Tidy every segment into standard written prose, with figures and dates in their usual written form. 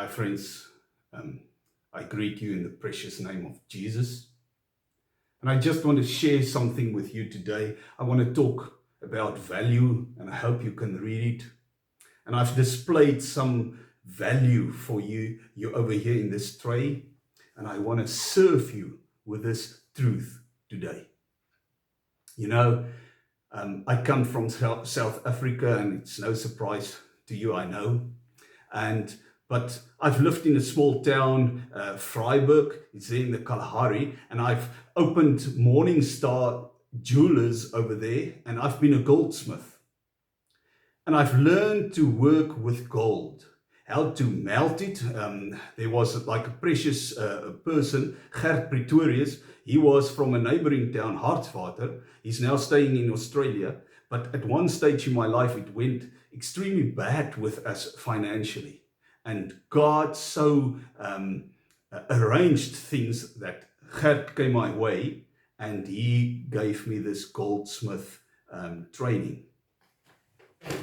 Hi friends, I greet you in the precious name of Jesus. And I just want to share something with you today. I want to talk about value, and I hope you can read it. And I've displayed some value for you over here in this tray. And I want to serve you with this truth today. You know, I come from South Africa, and it's no surprise to you, I know. But I've lived in a small town, Vryburg, it's there in the Kalahari, and I've opened Morning Star Jewelers over there, and I've been a goldsmith. And I've learned to work with gold, how to melt it. There was like a precious person, Gert Pretorius. He was from a neighboring town, Hartswater. He's now staying in Australia. But at one stage in my life, it went extremely bad with us financially. And God so arranged things that Gert came my way, and he gave me this goldsmith training.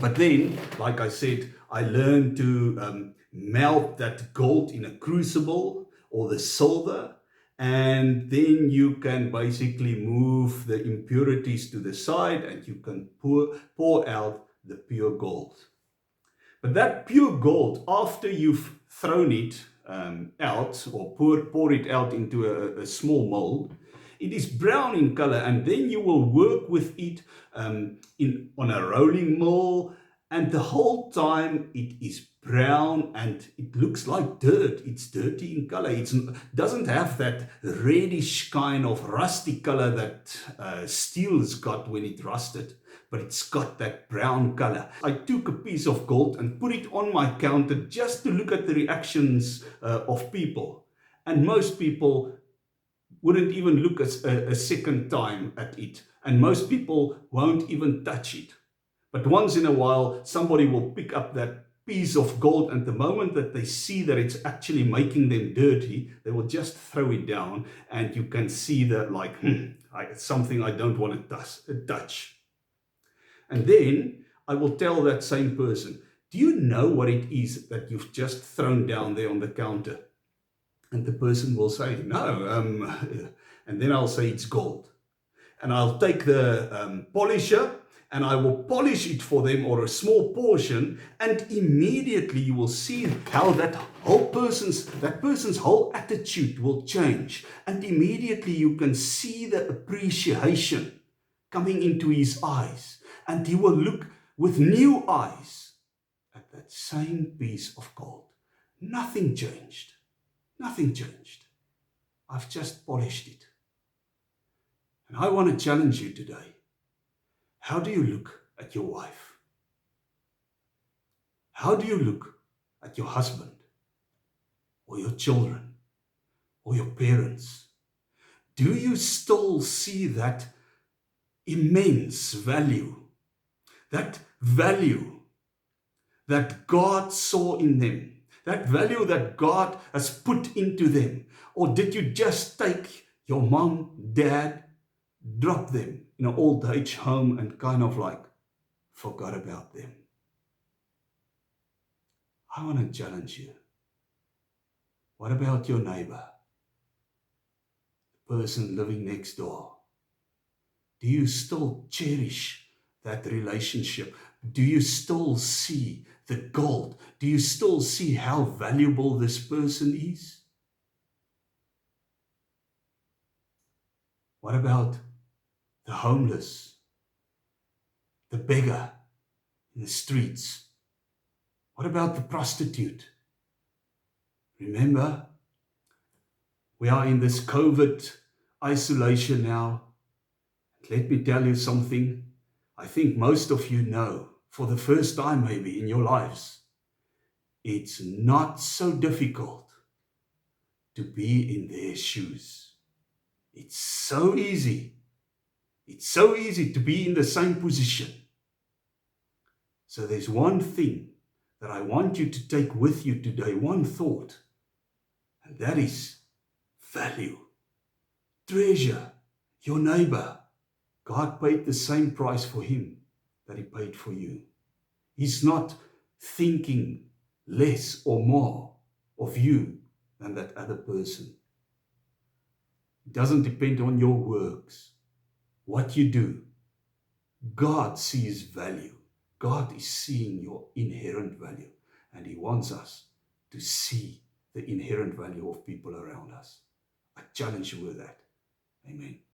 But then, like I said, I learned to melt that gold in a crucible or the silver, and then you can basically move the impurities to the side and you can pour out the pure gold. But that pure gold, after you've thrown it out or pour it out into a small mold, it is brown in color, and then you will work with it on a rolling mill, and the whole time it is brown and it looks like dirt. It's dirty in color. It doesn't have that reddish kind of rusty color that steel's got when it rusted, but it's got that brown color. I took a piece of gold and put it on my counter just to look at the reactions of people, and most people wouldn't even look a second time at it, and most people won't even touch it. But once in a while, somebody will pick up that piece of gold, and the moment that they see that it's actually making them dirty, they will just throw it down, and you can see that like, something I don't want to touch. And then I will tell that same person, do you know what it is that you've just thrown down there on the counter? And the person will say, no. And then I'll say it's gold. And I'll take the polisher and I will polish it for them, or a small portion, and immediately you will see how that person's whole attitude will change. And immediately you can see the appreciation coming into his eyes, and he will look with new eyes at that same piece of gold. Nothing changed. Nothing changed. I've just polished it. And I want to challenge you today. How do you look at your wife? How do you look at your husband, or your children, or your parents? Do you still see that immense value? That value that God saw in them? That value that God has put into them? Or did you just take your mom, dad, drop them in an old age home and kind of like forgot about them? I want to challenge you. What about your neighbor? The person living next door? Do you still cherish that relationship? Do you still see the gold? Do you still see how valuable this person is? What about the homeless, the beggar in the streets? What about the prostitute? Remember, we are in this COVID isolation now. Let me tell you something. I think most of you know, for the first time maybe in your lives, it's not so difficult to be in their shoes. It's so easy. It's so easy to be in the same position. So there's one thing that I want you to take with you today, one thought, and that is value. Treasure your neighbor. God paid the same price for him that he paid for you. He's not thinking less or more of you than that other person. It doesn't depend on your works, what you do. God sees value. God is seeing your inherent value, and He wants us to see the inherent value of people around us. I challenge you with that. Amen.